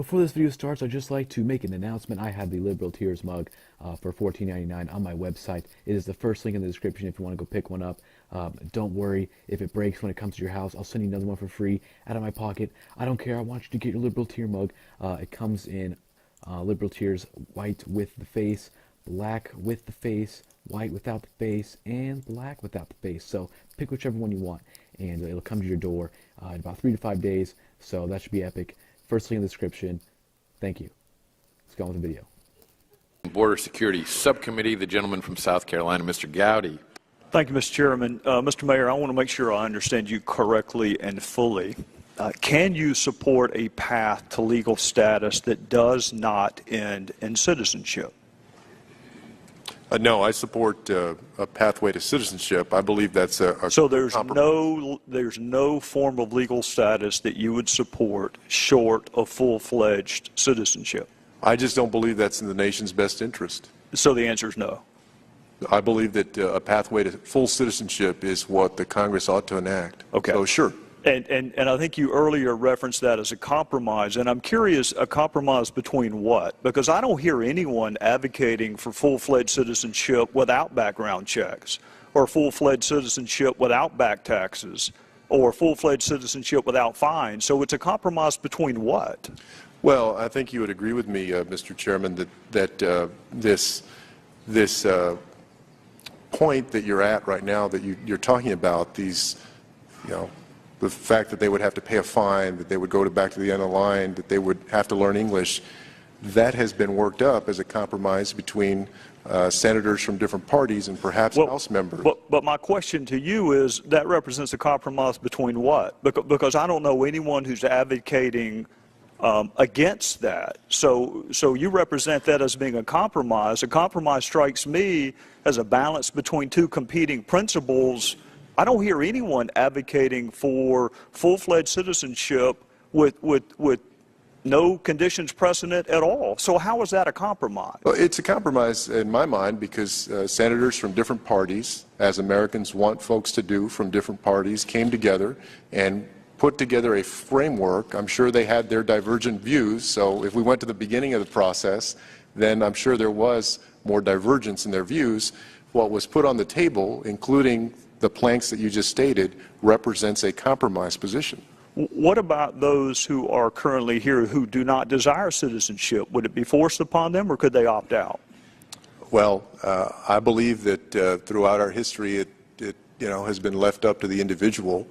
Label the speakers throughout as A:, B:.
A: Before this video starts, I'd just like to make an announcement. I have the Liberal Tears mug for $14.99 on my website. It is the first link in the description if you want to go pick one up. Don't worry if it breaks when it comes to your house. I'll send you another one for free out of my pocket. I don't care. I want you to get your Liberal Tear mug. It comes in Liberal Tears white with the face, black with the face, white without the face, and black without the face. So pick whichever one you want, and it'll come to your door in about 3 to 5 days. So that should be epic. First link in the description. Thank you. Let's go on with the video.
B: Border Security Subcommittee, the gentleman from South Carolina, Mr. Gowdy.
C: Thank you, Mr. Chairman. Mr. Mayor, I want to make sure I understand you correctly and fully. Can you support a path to legal status that does not end in citizenship?
D: No, I support a pathway to citizenship. I believe that's a
C: so there's no form of legal status that you would support short of full-fledged citizenship.
D: I just don't believe that's in the nation's best interest.
C: So the answer is no.
D: I believe that a pathway to full citizenship is what the Congress ought to enact.
C: Okay.
D: So sure.
C: And I think you earlier referenced that as a compromise, and I'm curious, a compromise between what? Because I don't hear anyone advocating for full-fledged citizenship without background checks, or full-fledged citizenship without back taxes, or full-fledged citizenship without fines. So it's a compromise between what?
D: Well, I think you would agree with me, Mr. Chairman, that this point that you're at right now, that you're talking about, these, the fact that they would have to pay a fine, that they would go back to the end of the line, that they would have to learn English, that has been worked up as a compromise between senators from different parties and perhaps House members.
C: But my question to you is, that represents a compromise between what? Because I don't know anyone who's advocating against that. So you represent that as being a compromise. A compromise strikes me as a balance between two competing principles. I don't hear anyone advocating for full-fledged citizenship with no conditions precedent at all. So how is that a compromise?
D: Well, it's a compromise in my mind because senators from different parties, as Americans want folks to do from different parties, came together and put together a framework. I'm sure they had their divergent views, so if we went to the beginning of the process, then I'm sure there was more divergence in their views. What was put on the table, including the planks that you just stated, represents a compromise position.
C: What about those who are currently here who do not desire citizenship? Would it be forced upon them, or could they opt out?
D: Well, I believe that throughout our history, it has been left up to the individual.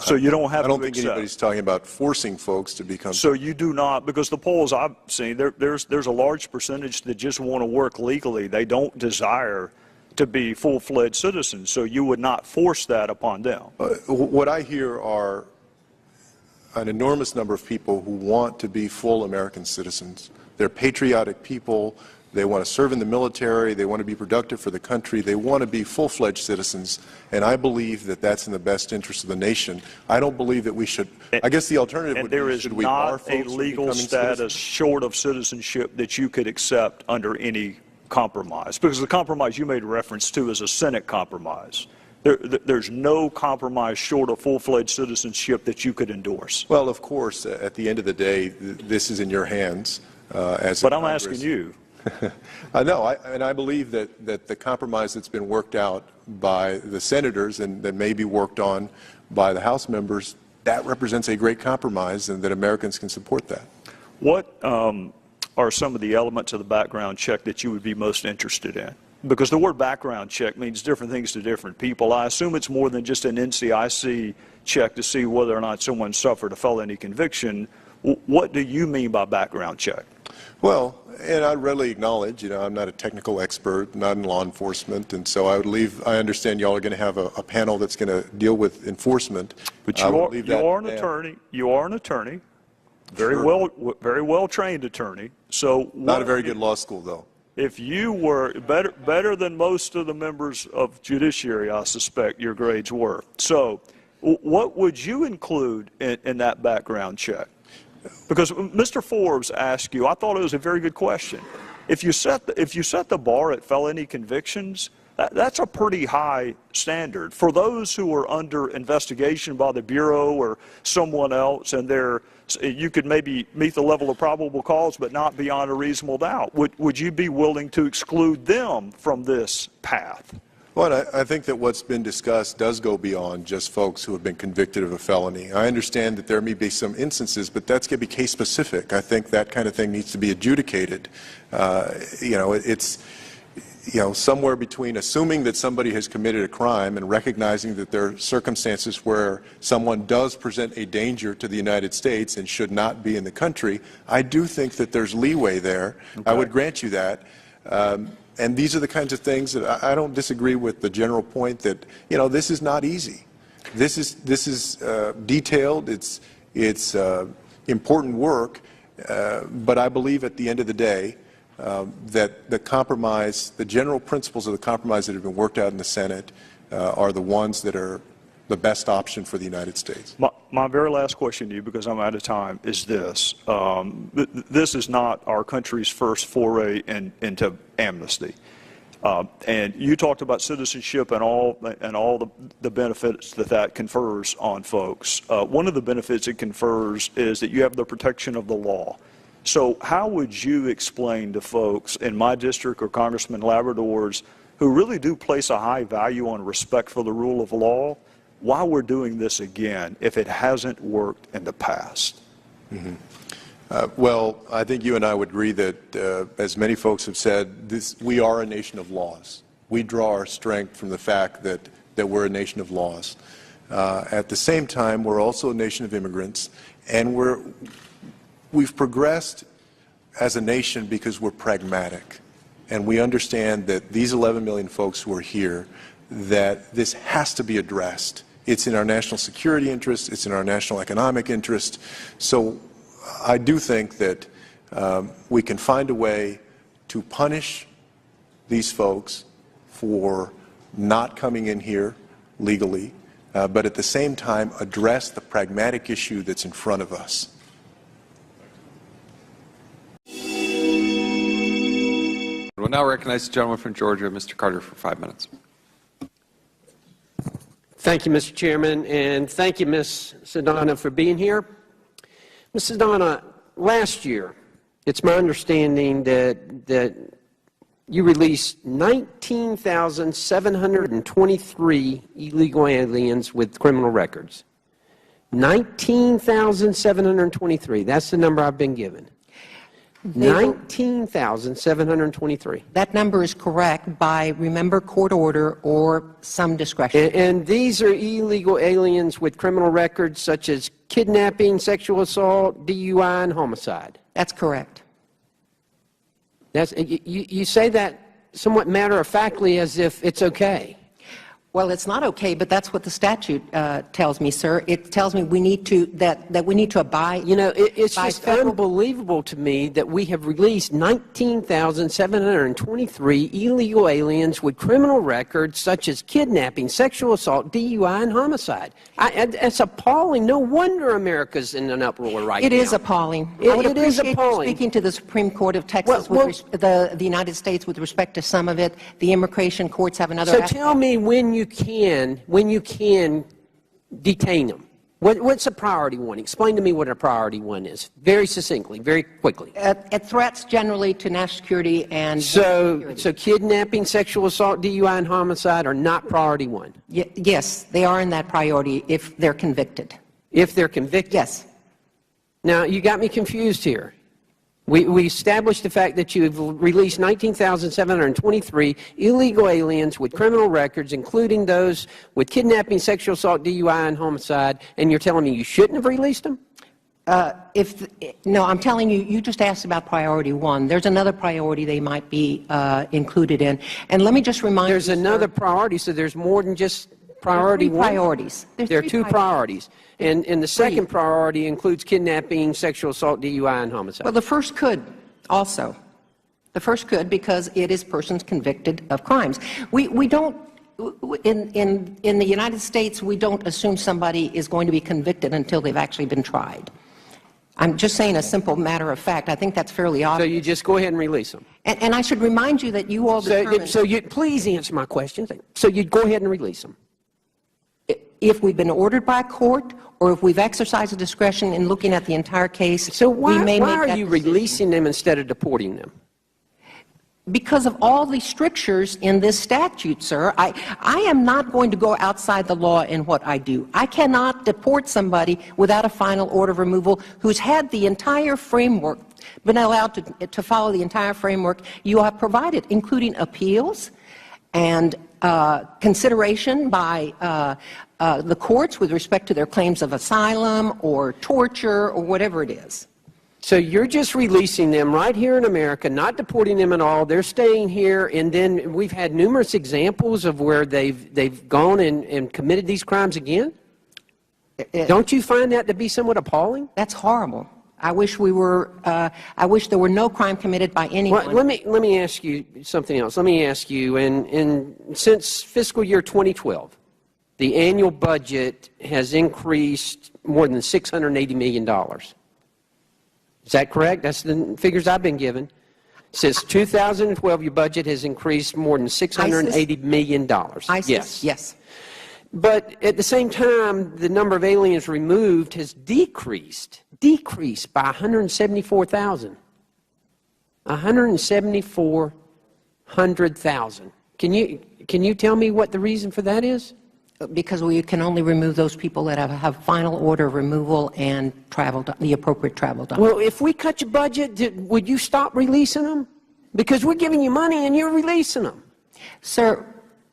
C: So you don't have.
D: I don't think anybody's talking about forcing folks to become.
C: So you do not, because the polls I've seen, there's a large percentage that just want to work legally. They don't desire to be full-fledged citizens, so you would not force that upon them.
D: What I hear are an enormous number of people who want to be full American citizens. They're patriotic people. They want to serve in the military. They want to be productive for the country. They want to be full-fledged citizens, and I believe that that's in the best interest of the nation. I don't believe that we should. I guess the alternative would be, should we bar folks from becoming citizens?
C: And there is not a legal status short of citizenship that you could accept under any compromise, because the compromise you made reference to is a Senate compromise. There's no compromise short of full-fledged citizenship that you could endorse.
D: Well, of course, at the end of the day, this is in your hands as
C: But I'm asking you.
D: I know, and I believe that the compromise that's been worked out by the senators and that may be worked on by the House members, that represents a great compromise, and that Americans can support that.
C: What are some of the elements of the background check that you would be most interested in? Because the word background check means different things to different people. I assume it's more than just an NCIC check to see whether or not someone suffered a felony conviction. What do you mean by background check?
D: Well, and I readily acknowledge, I'm not a technical expert, not in law enforcement, and so I understand y'all are going to have a panel that's going to deal with enforcement.
C: But you are an attorney. You are an attorney. Very well trained attorney. So
D: not a very good law school, though.
C: If you were better than most of the members of judiciary, I suspect your grades were. So what would you include in that background check? Because Mr. Forbes asked you, I thought it was a very good question. If you set the bar at felony convictions, That's a pretty high standard. For those who are under investigation by the Bureau or someone else, and you could maybe meet the level of probable cause, but not beyond a reasonable doubt, would you be willing to exclude them from this path?
D: Well, I think that what's been discussed does go beyond just folks who have been convicted of a felony. I understand that there may be some instances, but that's going to be case specific. I think that kind of thing needs to be adjudicated. It's somewhere between assuming that somebody has committed a crime and recognizing that there are circumstances where someone does present a danger to the United States and should not be in the country. I do think that there's leeway there. Okay. I would grant you that. And these are the kinds of things that I don't disagree with the general point that, this is not easy. This is detailed. It's important work. But I believe at the end of the day that the compromise, the general principles of the compromise that have been worked out in the Senate are the ones that are the best option for the United States.
C: My very last question to you, because I'm out of time, is this. This is not our country's first foray into amnesty. And you talked about citizenship and all the benefits that confers on folks. One of the benefits it confers is that you have the protection of the law. So how would you explain to folks in my district or Congressman Labrador's who really do place a high value on respect for the rule of law why we're doing this again if it hasn't worked in the past?
D: Mm-hmm. Well, I think you and I would agree that, as many folks have said, we are a nation of laws. We draw our strength from the fact that we're a nation of laws. At the same time, we're also a nation of immigrants, and we've progressed as a nation because we're pragmatic, and we understand that these 11 million folks who are here, that this has to be addressed. It's in our national security interest. It's in our national economic interest. So I do think that we can find a way to punish these folks for not coming in here legally, but at the same time address the pragmatic issue that's in front of us.
E: We'll now recognize the gentleman from Georgia, Mr. Carter, for 5 minutes.
F: Thank you, Mr. Chairman, and thank you, Ms. Saldana, for being here. Ms. Saldana, last year, it's my understanding that you released 19,723 illegal aliens with criminal records. 19,723. That's the number I've been given. 19,723.
G: That number is correct by, remember, court order or some discretion.
F: And these are illegal aliens with criminal records such as kidnapping, sexual assault, DUI, and homicide.
G: That's correct.
F: You say that somewhat matter-of-factly as if it's okay.
G: Well, it's not okay, but that's what the statute tells me, sir. It tells me we need to that we need to abide.
F: You know, it's just unbelievable to me that we have released 19,723 illegal aliens with criminal records such as kidnapping, sexual assault, DUI, and homicide. It's appalling. No wonder America's in an uproar right now.
G: It is appalling.
F: It is appalling.
G: Speaking to the Supreme Court of Texas, the United States, with respect to some of it, the immigration courts have another.
F: So tell me when you can detain them. What's a priority one? Explain to me what a priority one is, very succinctly, very quickly.
G: At threats generally to national security and
F: so kidnapping, sexual assault, DUI, and homicide are not priority one.
G: Yes, they are in that priority if they're convicted.
F: If they're convicted.
G: Yes.
F: Now you got me confused here. We established the fact that you've released 19,723 illegal aliens with criminal records, including those with kidnapping, sexual assault, DUI, and homicide, and you're telling me you shouldn't have released them?
G: No, I'm telling you, you just asked about priority one. There's another priority they might be included in. And let me just remind you,
F: there's another priority, so there's more than just priority one?
G: Priorities.
F: There are two priorities. And the second priority includes kidnapping, sexual assault, DUI, and homicide.
G: Well, the first could also. The first could because it is persons convicted of crimes. We don't, in the United States, we don't assume somebody is going to be convicted until they've actually been tried. I'm just saying a simple matter of fact. I think that's fairly
F: So
G: obvious.
F: you just go ahead and release them.
G: And I should remind you that you all determined
F: So you please answer my question. So you'd go ahead and release them.
G: if we've been ordered by a court or if we've exercised a discretion in looking at the entire case.
F: So
G: we may
F: why
G: make
F: are
G: that
F: you
G: decision.
F: releasing them instead of deporting them?
G: Because of all the strictures in this statute, sir. I am not going to go outside the law in what I do. I cannot deport somebody without a final order of removal who's had the entire framework, been allowed to follow the entire framework you have provided, including appeals and consideration by the courts with respect to their claims of asylum or torture or whatever it is.
F: So you're just releasing them right here in America, not deporting them at all. They're staying here, and then we've had numerous examples of where they've gone and committed these crimes again? Don't you find that to be somewhat appalling?
G: That's horrible. I wish we were. I wish there were no crime committed by anyone.
F: Well, let me ask you something else. Let me ask you, since fiscal year 2012, the annual budget has increased more than $680 million. Is that correct? That's the figures I've been given. Since 2012, your budget has increased more than $680 million.
G: ISIS? Yes.
F: But at the same time, the number of aliens removed has decreased by 174,000. 174,000. Can you tell me what the reason for that is?
G: Because we can only remove those people that have final order of removal and the appropriate travel document.
F: Well, if we cut your budget, would you stop releasing them? Because we're giving you money and you're releasing them.
G: Sir,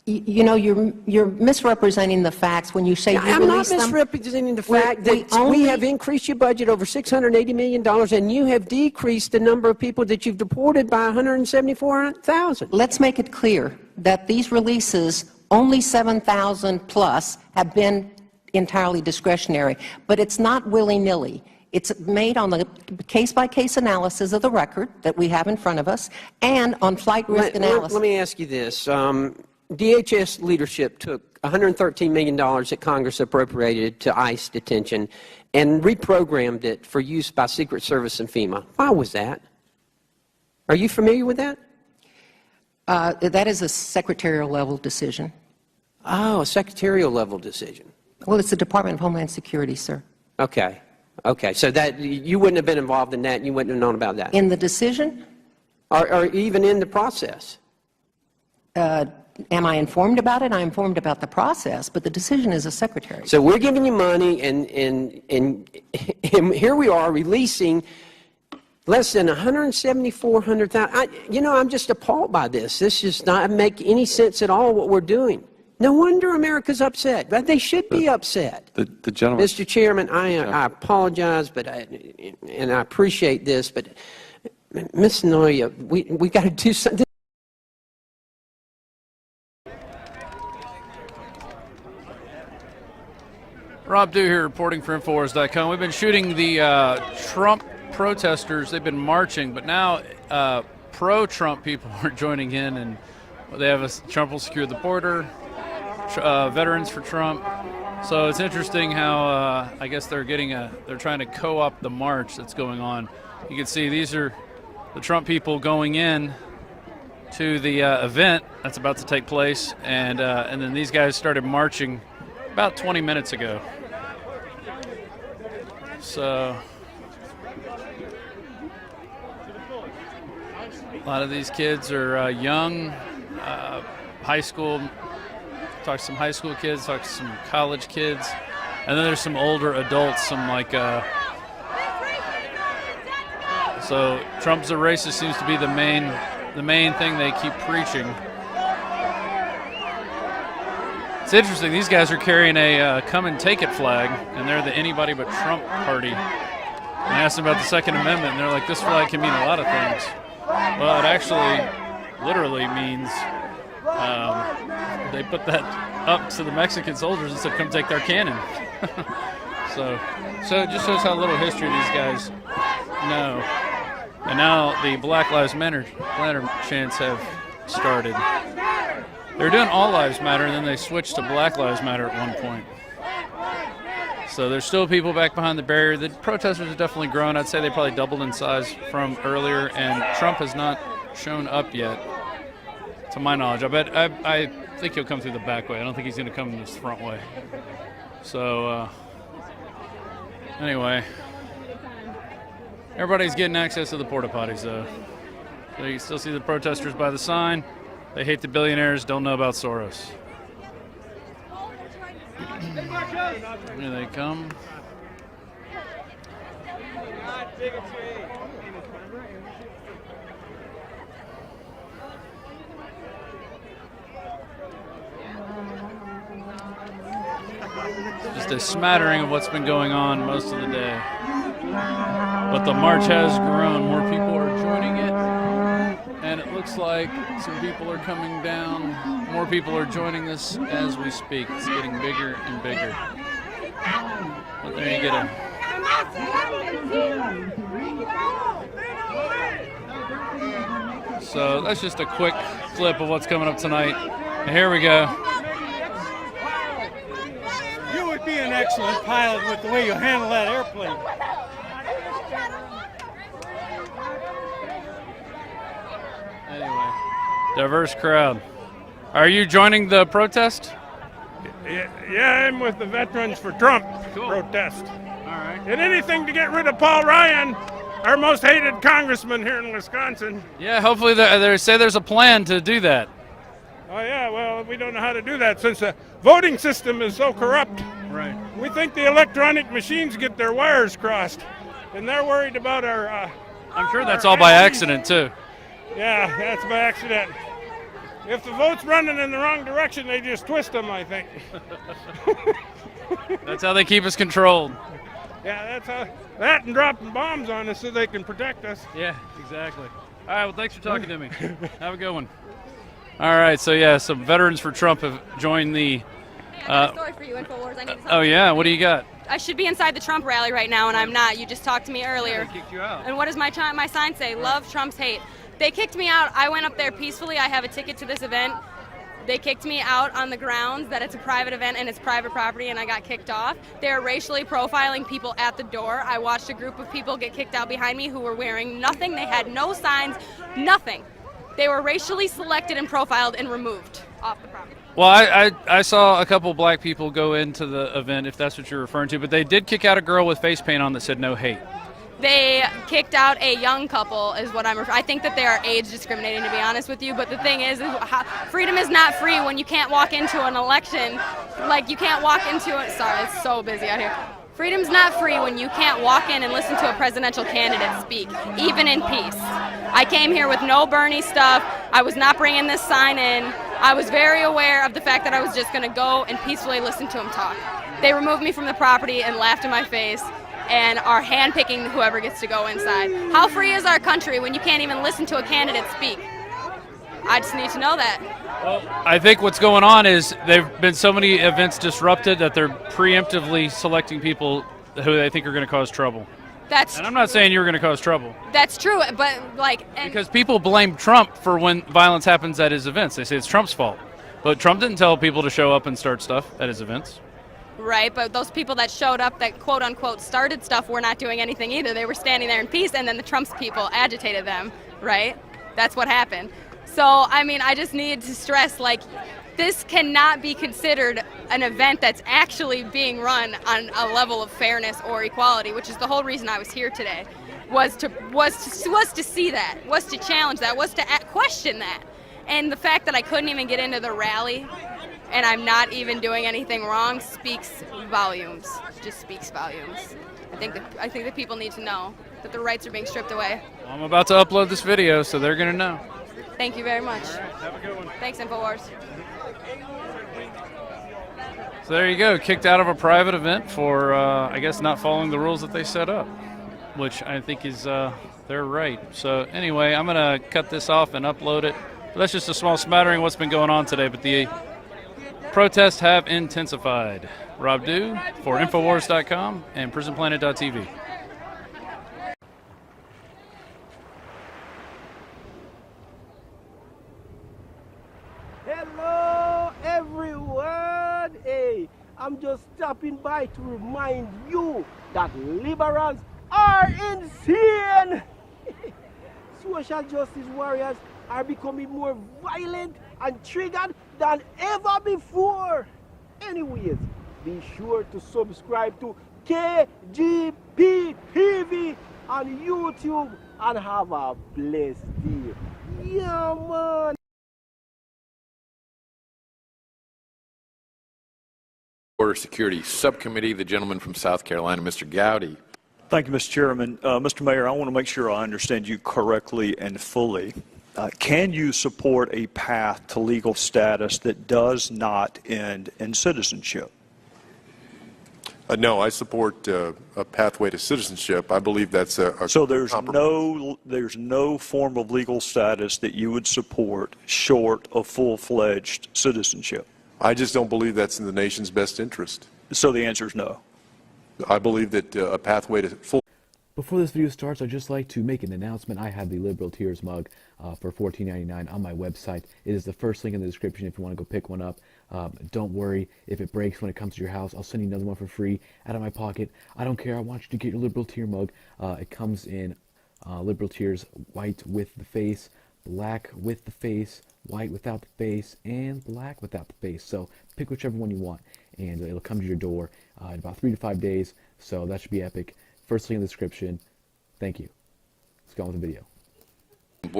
G: you know, you're misrepresenting the facts when you say you
F: I'm
G: release
F: not
G: them.
F: misrepresenting the fact that we have increased your budget over $680 million and you have decreased the number of people that you've deported by 174,000.
G: Let's make it clear that these releases, only 7,000 plus, have been entirely discretionary. But it's not willy-nilly. It's made on the case-by-case analysis of the record that we have in front of us and on flight risk analysis.
F: Let me ask you this. DHS leadership took $113 million that Congress appropriated to ICE detention and reprogrammed it for use by Secret Service and FEMA. Why was that? Are you familiar with that?
G: That is a secretarial level decision.
F: Oh, a secretarial level decision.
G: Well, it's the Department of Homeland Security, sir.
F: Okay. Okay. So that you wouldn't have been involved in that and you wouldn't have known about that?
G: In the decision?
F: Or even in the process?
G: Am I informed about it? I'm informed about the process, but the decision is a secretary.
F: So we're giving you money, and here we are releasing less than 174,000. You know, I'm just appalled by this. This does not make any sense at all what we're doing. No wonder America's upset. But they should be upset.
E: The gentleman.
F: Mr. Chairman, I apologize, and I appreciate this, but Ms. Noya, we got to do something.
H: Rob Dew here reporting for Infowars.com. We've been shooting the Trump protesters. They've been marching, but now pro-Trump people are joining in, and they have Trump will secure the border, veterans for Trump. So it's interesting how I guess they're trying to co-opt the march that's going on. You can see these are the Trump people going in to the event that's about to take place, and then these guys started marching about 20 minutes ago. So a lot of these kids are young, high school. Talk to some high school kids, talk to some college kids, and then there's some older adults, some like so Trump's a racist seems to be the main thing they keep preaching. It's interesting, these guys are carrying a come and take it flag, and they're the anybody but Trump party. And I asked them about the Second Amendment, and they're like, this flag can mean a lot of things. Well, it actually literally means they put that up to the Mexican soldiers and said, come take their cannon. so it just shows how little history these guys know. And now the Black Lives Matter chants have started. They were doing All Lives Matter, and then they switched to Black Lives Matter at one point. So there's still people back behind the barrier. The protesters have definitely grown. I'd say they probably doubled in size from earlier, and Trump has not shown up yet, to my knowledge. I think he'll come through the back way. I don't think he's going to come this front way. So anyway, everybody's getting access to the porta potties, though. So you can still see the protesters by the sign. They hate the billionaires, don't know about Soros. Here they come. Just a smattering of what's been going on most of the day. But the march has grown. More people are joining it. And it looks like some people are coming down. More people are joining this as we speak. It's getting bigger and bigger. But there you get it. So that's just a quick clip of what's coming up tonight. And here we go.
I: You would be an excellent pilot with the way you handle that airplane.
H: Anyway, diverse crowd. Are you joining the protest?
I: Yeah, I'm with the Veterans for Trump protest.
H: All right.
I: And anything to get rid of Paul Ryan, our most hated congressman here in Wisconsin.
H: Yeah, hopefully they say there's a plan to do that.
I: Oh, yeah, well, we don't know how to do that since the voting system is so corrupt.
H: Right.
I: We think the electronic machines get their wires crossed, and they're worried about our...
H: I'm sure that's all by accident, too.
I: Yeah, that's by accident. If the vote's running in the wrong direction, they just twist them, I think.
H: That's how they keep us controlled.
I: Yeah, that's how. That and dropping bombs on us so they can protect us.
H: Yeah, exactly. All right, well, thanks for talking to me. Have a good one. All right, so yeah, some Veterans for Trump have joined the...
J: Hey, I got a story for you, InfoWars. I need to
H: Oh, yeah? What do you got?
J: I should be inside the Trump rally right now, and I'm not. You just talked to me earlier.
H: They kicked you out.
J: And what does my sign say? Love Trump's hate. They kicked me out. I went up there peacefully. I have a ticket to this event. They kicked me out on the grounds that it's a private event and it's private property, and I got kicked off. They're racially profiling people at the door. I watched a group of people get kicked out behind me who were wearing nothing. They had no signs, nothing. They were racially selected and profiled and removed off the property.
H: Well, I saw a couple black people go into the event, if that's what you're referring to, but they did kick out a girl with face paint on that said no hate.
J: They kicked out a young couple, is what I think that they are age discriminating, to be honest with you. But the thing is freedom is not free when you can't walk into an election. Like, you can't walk into it. Sorry, it's so busy out here. Freedom's not free when you can't walk in and listen to a presidential candidate speak, even in peace. I came here with no Bernie stuff. I was not bringing this sign in. I was very aware of the fact that I was just going to go and peacefully listen to him talk. They removed me from the property and laughed in my face, and are handpicking whoever gets to go inside. How free is our country when you can't even listen to a candidate speak? I just need to know that.
H: Well, I think what's going on is there have been so many events disrupted that they're preemptively selecting people who they think are going to cause trouble. And I'm not saying you're going to cause trouble.
J: That's true, but
H: because people blame Trump for when violence happens at his events. They say it's Trump's fault. But Trump didn't tell people to show up and start stuff at his events.
J: Right, but those people that showed up that quote-unquote started stuff were not doing anything either. They were standing there in peace, and then the Trump's people agitated them, right? That's what happened. So, I mean, I just need to stress, this cannot be considered an event that's actually being run on a level of fairness or equality, which is the whole reason I was here today, was to see that, was to challenge that, was to question that. And the fact that I couldn't even get into the rally and I'm not even doing anything wrong speaks volumes. Just speaks volumes. I think that people need to know that the rights are being stripped away.
H: I'm about to upload this video, so they're going to know.
J: Thank you very much.
H: All right, have a good one.
J: Thanks, InfoWars.
H: So there you go, kicked out of a private event for, I guess, not following the rules that they set up, which I think is they're right. So anyway, I'm going to cut this off and upload it. But that's just a small smattering of what's been going on today, but the protests have intensified. Rob Dew for Infowars.com and PrisonPlanet.tv.
K: Hello, everyone. Hey, I'm I'm just stopping by to remind you that liberals are insane. Social justice warriors are becoming more violent and triggered than ever before. Anyways, be sure to subscribe to KGPPV on YouTube and have a blessed day. Yeah, man.
B: Border Security Subcommittee, the gentleman from South Carolina, Mr. Gowdy.
C: Thank you, Mr. Chairman. Mr. Mayor, I want to make sure I understand you correctly and fully. Can you support a path to legal status that does not end in citizenship?
D: No, I support a pathway to citizenship. I believe that's
C: so there's no form of legal status that you would support short of full-fledged citizenship.
D: I just don't believe that's in the nation's best interest.
C: So the answer is no.
D: I believe that a pathway to full.
A: Before this video starts, I'd just like to make an announcement. I have the Liberal Tears mug for $14.99 on my website. It is the first link in the description if you want to go pick one up. Don't worry if it breaks when it comes to your house. I'll send you another one for free out of my pocket. I don't care. I want you to get your Liberal Tear mug. It comes in Liberal Tears white with the face, black with the face, white without the face, and black without the face. So pick whichever one you want, and it'll come to your door in about 3 to 5 days. So that should be epic. First link in the description. Thank you. Let's go on with the video.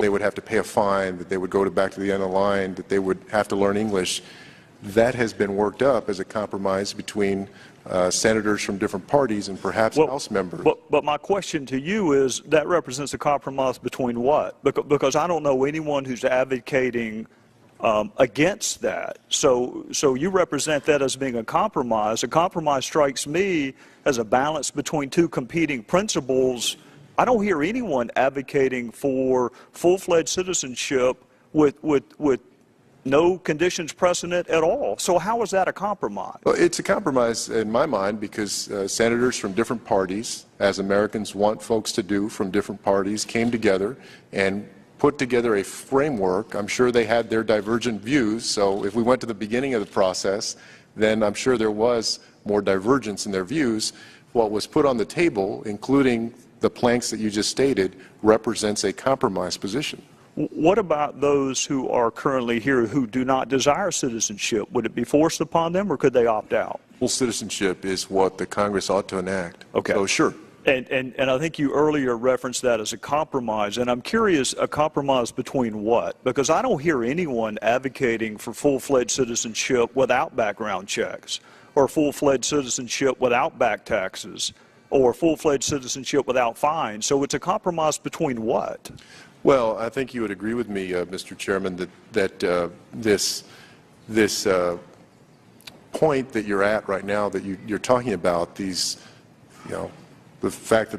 D: They would have to pay a fine, that they would go back to the end of the line, that they would have to learn English. That has been worked up as a compromise between senators from different parties and perhaps House members.
C: But my question to you is, that represents a compromise between what? Because I don't know anyone who's advocating against that. So you represent that as being a compromise. A compromise strikes me as a balance between two competing principles. I don't hear anyone advocating for full-fledged citizenship with no conditions precedent at all. So how is that a compromise?
D: Well, it's a compromise in my mind because senators from different parties, as Americans want folks to do from different parties, came together and put together a framework. I'm sure they had their divergent views, so if we went to the beginning of the process, then I'm sure there was more divergence in their views. What was put on the table, including the planks that you just stated, represents a compromise position.
C: What about those who are currently here who do not desire citizenship? Would it be forced upon them, or could they opt out?
D: Full citizenship is what the Congress ought to enact.
C: Okay.
D: So sure.
C: And I think you earlier referenced that as a compromise, and I'm curious, a compromise between what? Because I don't hear anyone advocating for full-fledged citizenship without background checks, or full-fledged citizenship without back taxes, or full-fledged citizenship without fines. So it's a compromise between what?
D: Well, I think you would agree with me, Mr. Chairman, that this point that you're at right now, that you're talking about, these, the fact that